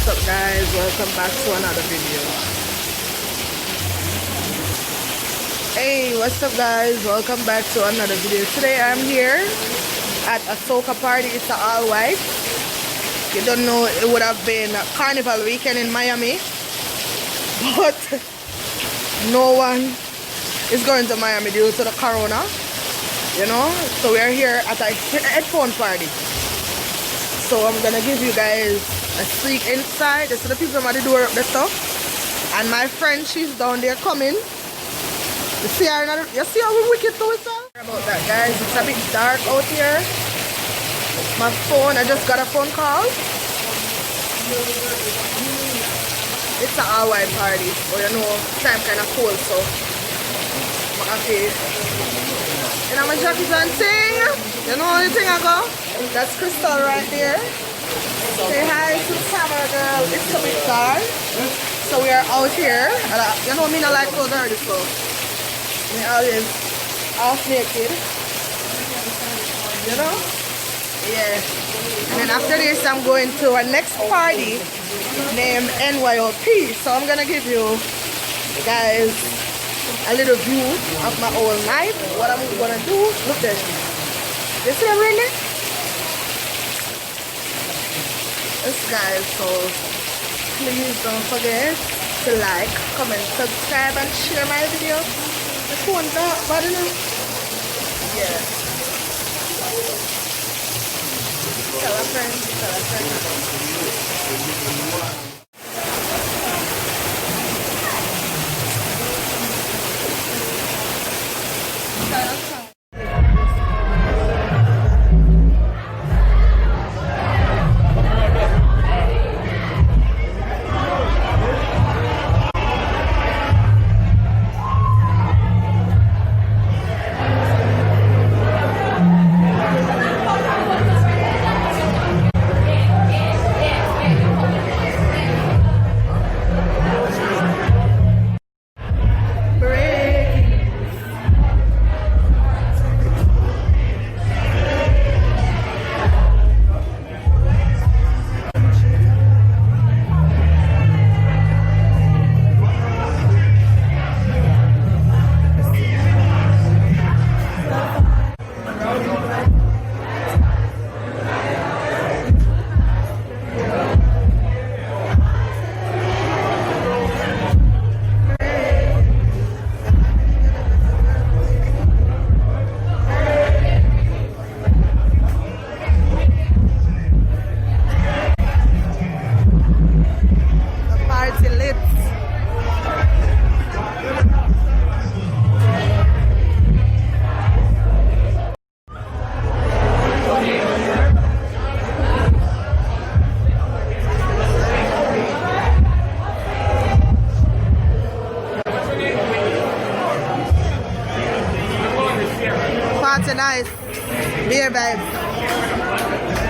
What's up guys, welcome back to another video. Hey, what's up guys, welcome back to another video. Today I'm here at a soca party. It's an all white. You don't know, it would have been a carnival weekend in Miami, but no one is going to Miami due to the corona, you know. So we are here at a headphone party. So I'm gonna give you guys a sneak inside. This is the people at the door up there stuff. And my friend, she's down there coming. You see her? You see how we wicked to it? Sorry about that, guys. It's a bit dark out here. My phone, I just got a phone call. It's an all-white party, but you know, time kind of cold, so I'm happy. And I'm a jacket and thing. You know the thing I go? That's Crystal right there. Say hi to the camera girl. It's a bit dark. So we are out here. You know me not like so dirty, so we always half naked. You know? Yeah. And then after this I'm going to a next party named NYOP. So I'm gonna give you guys a little view of my whole night. What I'm gonna do. Look there. You see them really? This guys, so please don't forget to like, comment, subscribe and share my video. The phone's not bad enough. Yeah. Tell a friend, tell a friend. Nice beer vibes,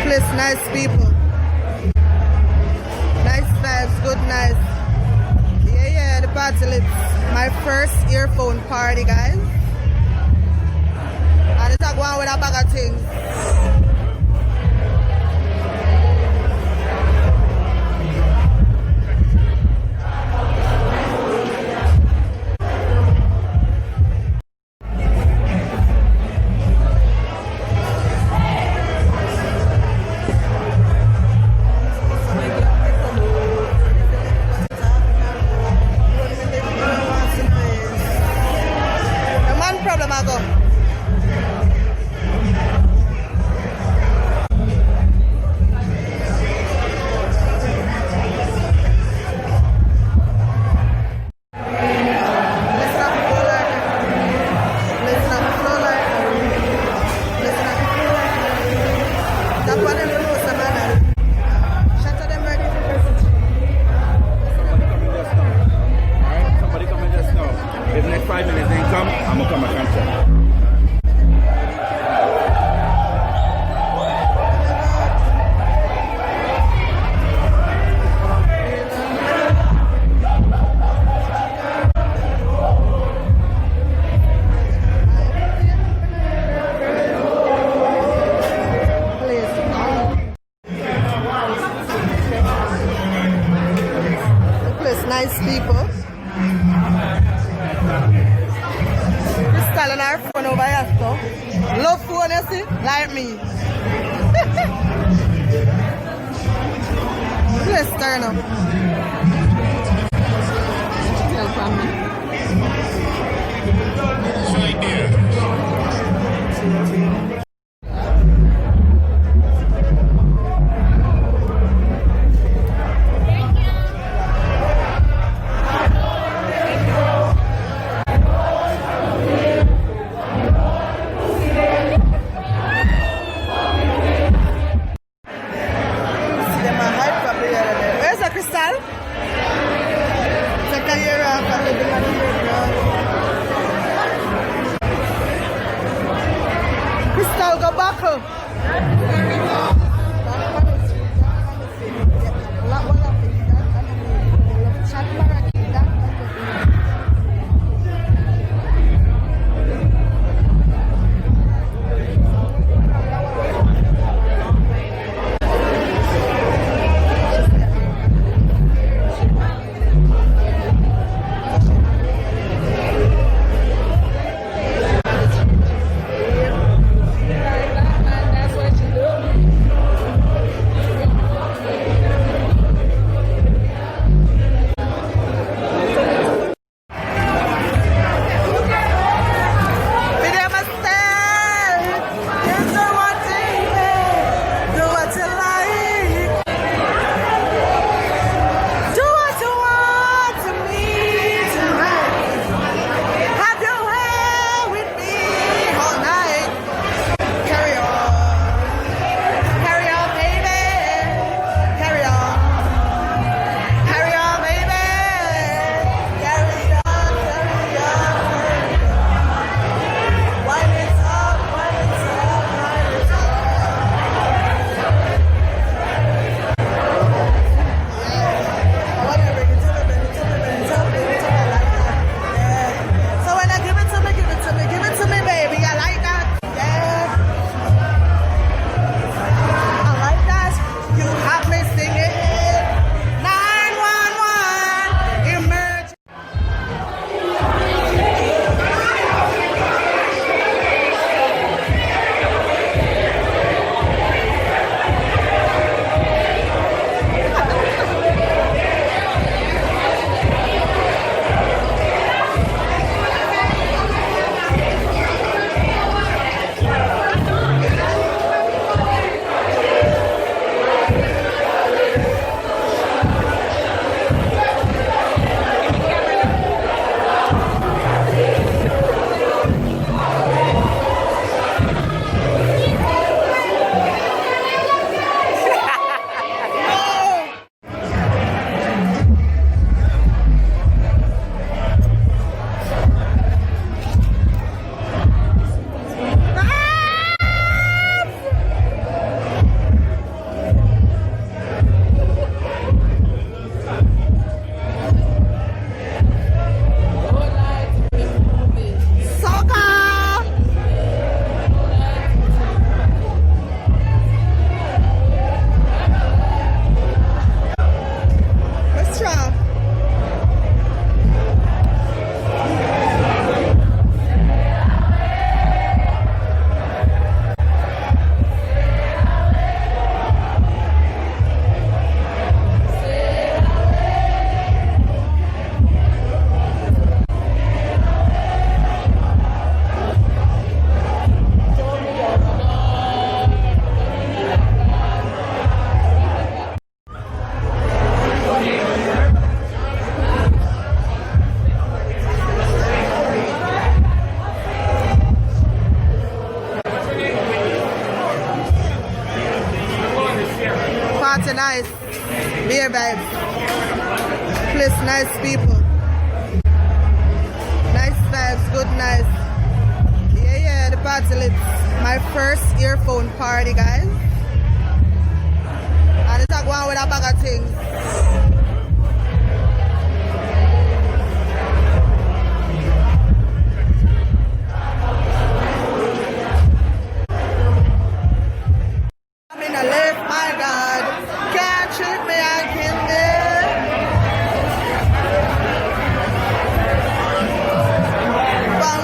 plus nice people, nice vibes, good nice. Yeah, the party lips. My first earphone party, guys, and it's going with a bag of things. Love phone, you see? Like me. Let's turn up. Tell family. Crystal, go back. Nice beer vibes, place nice people, nice vibes, good nice. Yeah, the party lit. My first earphone party, guys, and it's like one with a bag of things. I'm in a lift, my God. Can't treat me and kill me. Bang,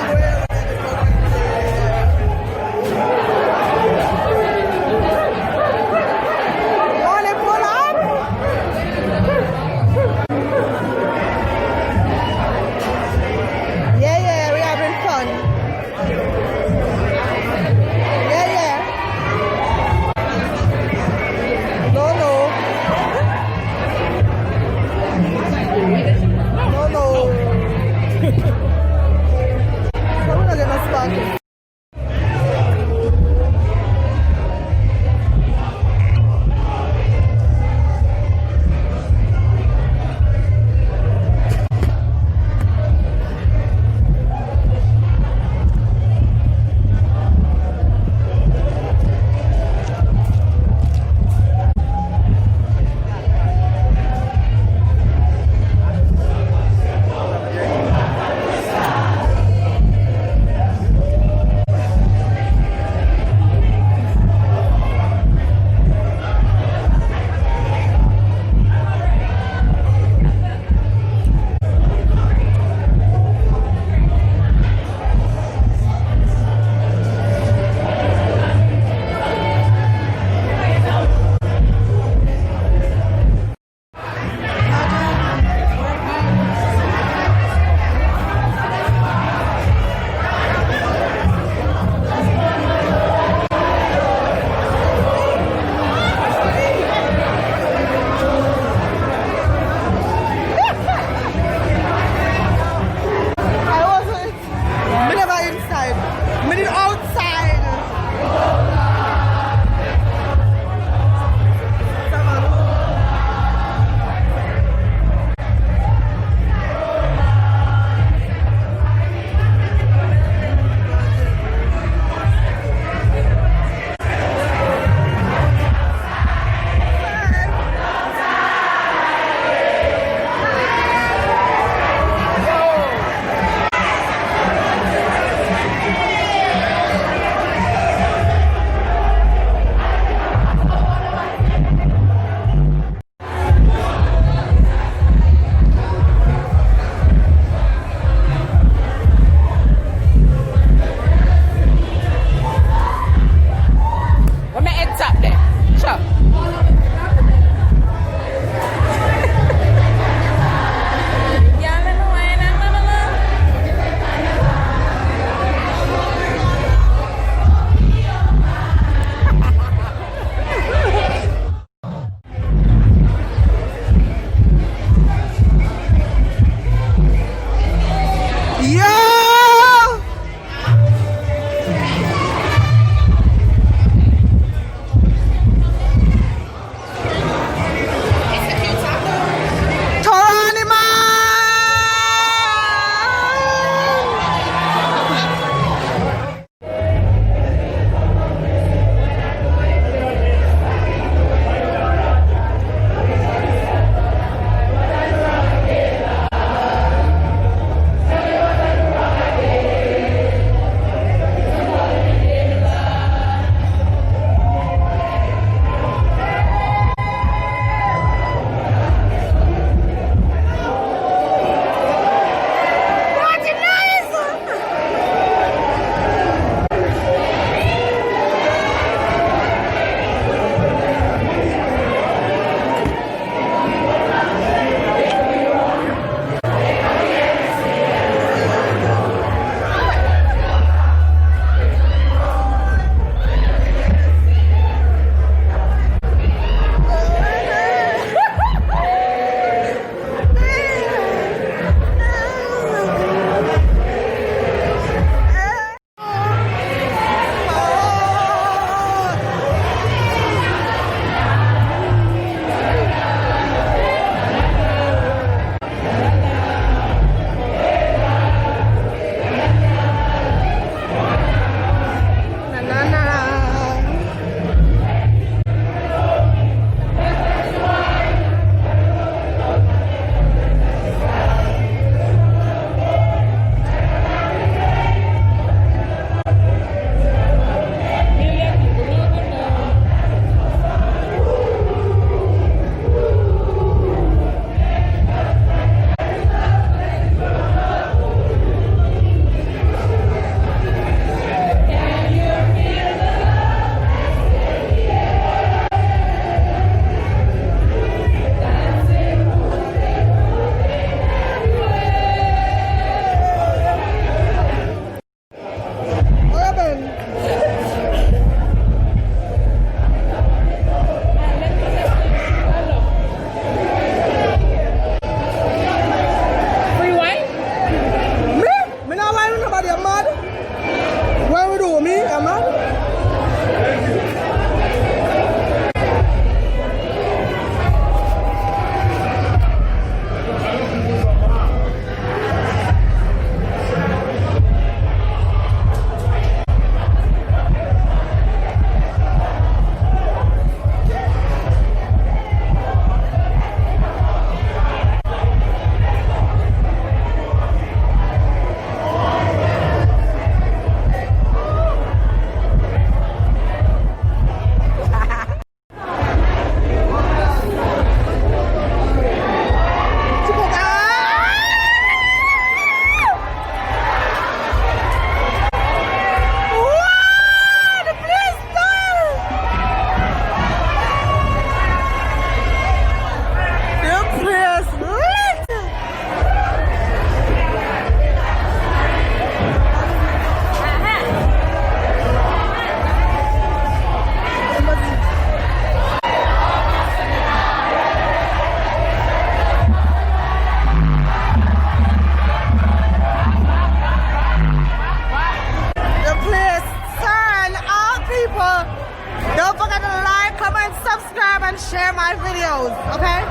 don't forget to like, comment, subscribe, and share my videos, okay?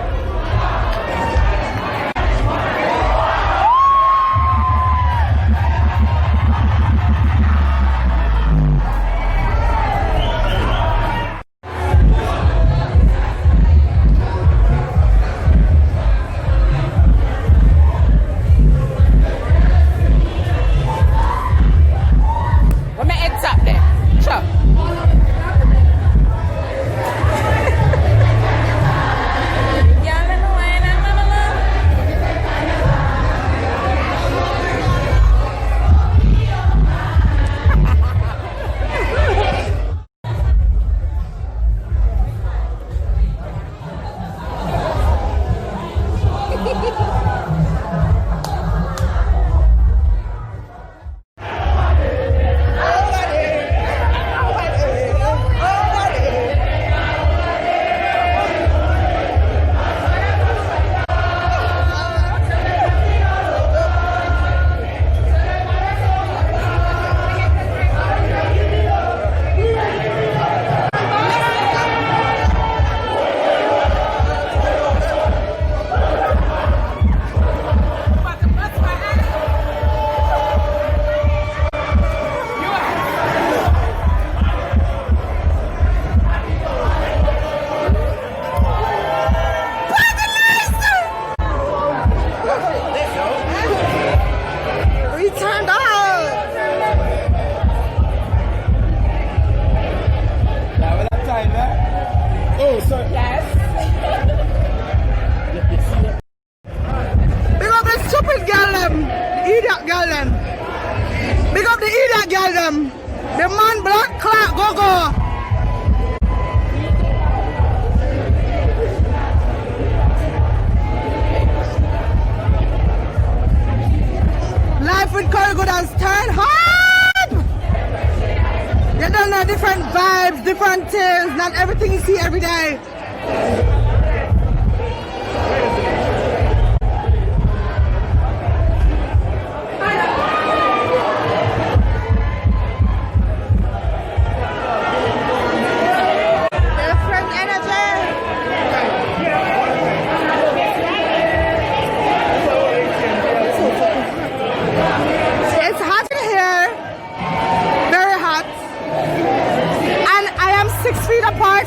Big up the idiot girl them. The man black clock go. Life with Curry Good and turn hard. You don't know different vibes, different things, not everything you see every day.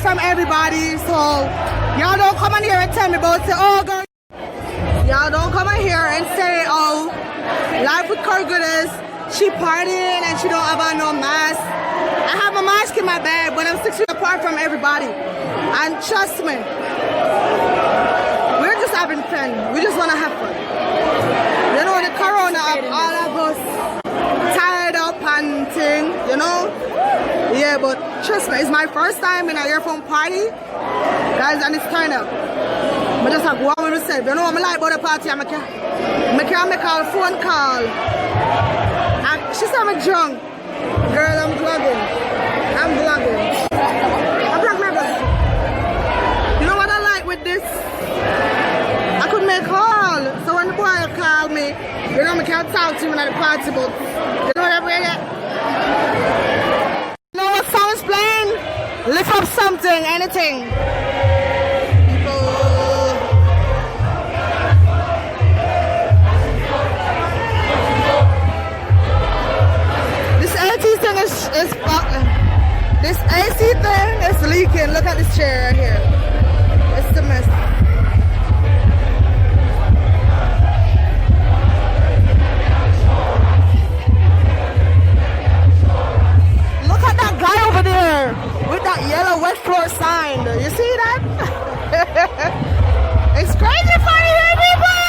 From everybody, so y'all don't come in here and tell me about say, oh girl, y'all don't come in here and say, oh, Life with Curry Good is she partying and she don't have on no mask. I have a mask in my bag, but I'm 6 feet apart from everybody, and trust me, we're just having fun. We just want to have fun. You know, the corona of all of us tired up and thing, you know. Yeah, but trust me, it's my first time in a earphone party, guys, and it's kind of, I just have one with myself. You know what I like about the party? I can make a phone call. And she said I'm drunk. Girl, I'm vlogging. I'm vlog my vlog. You know what I like with this? I could make call. So when the boy call me, you know, I can't talk to him at the party, but you know what I mean? Someone's playing, lift up something, anything. This AC thing is this AC thing is leaking. Look at this chair right here. It's the mess. Guy over there with that yellow wet floor sign. You see that? It's crazy for you people.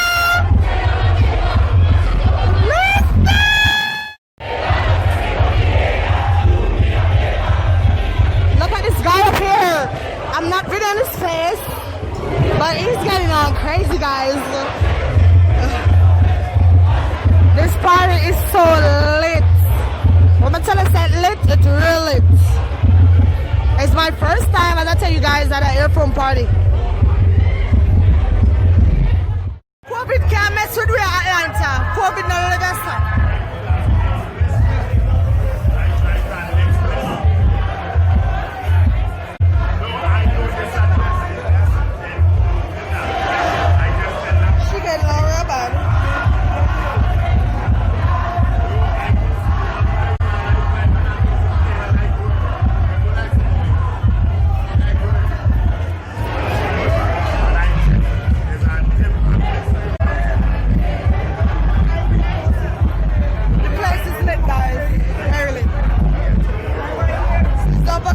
Look at this guy up here. I'm not videoing his face, but he's getting on crazy, guys. This party is so lit. When I tell you that lit, it's real lit. It's my first time, as I tell you guys, at an earphone party. COVID can't mess with we at Atlanta. COVID no live us.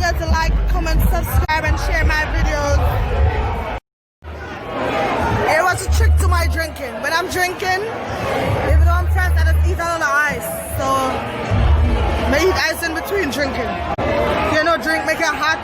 forget to like, comment, subscribe, and share my videos. Here was a trick to my drinking. When I'm drinking, if you don't press, I just eat a lot of ice. So, I eat ice in between drinking. You know, drink, make it hot.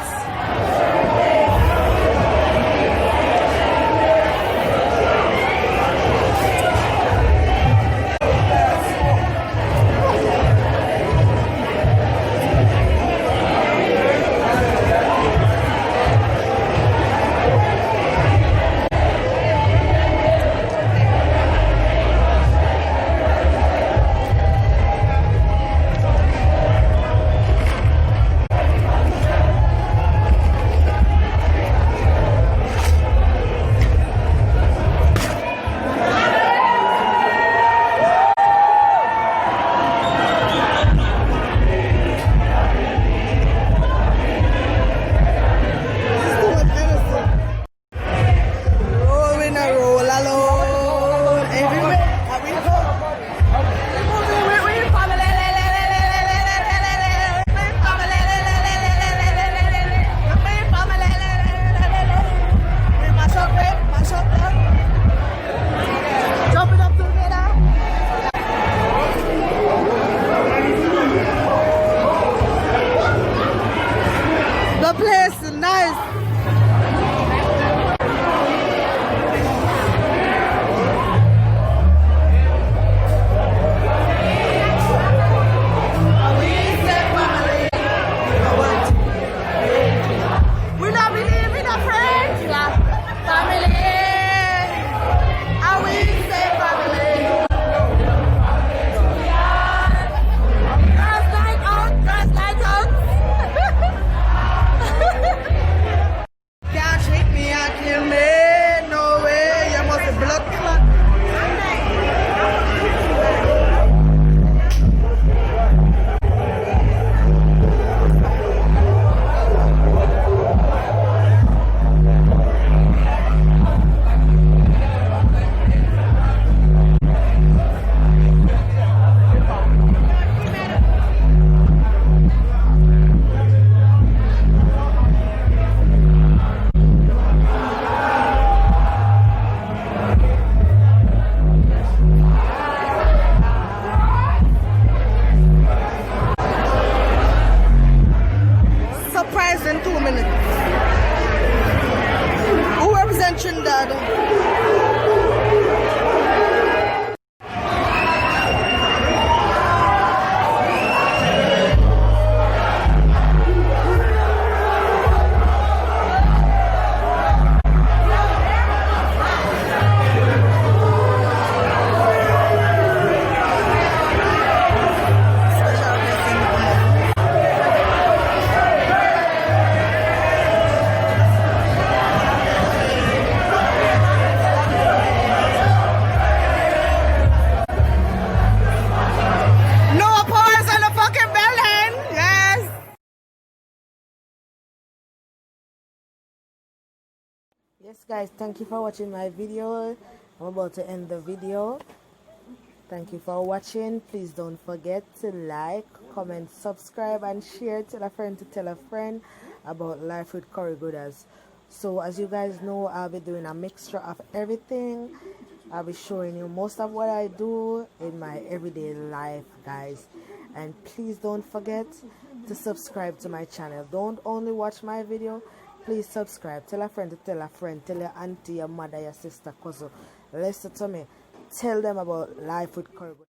The place is nice. We not believe in our friends, family. And we say family. Girls night out, girls night out. Can't treat me and kill me, no way. You must be blood clot. Surprise in 2 minutes. Who represents Trinidad? No pause on the fucking building. Yes. Yes, guys, thank you for watching my video. I'm about to end the video. Thank you for watching. Please don't forget to like, comment, subscribe, and share. Tell a friend to tell a friend about Life with Corey Gooders. So as you guys know, I'll be doing a mixture of everything. I'll be showing you most of what I do in my everyday life, guys. And please don't forget to subscribe to my channel. Don't only watch my video, please subscribe. Tell a friend to tell a friend. Tell your auntie, your mother, your sister, cousin. Listen to me. Tell them about Life with Corey Gooders.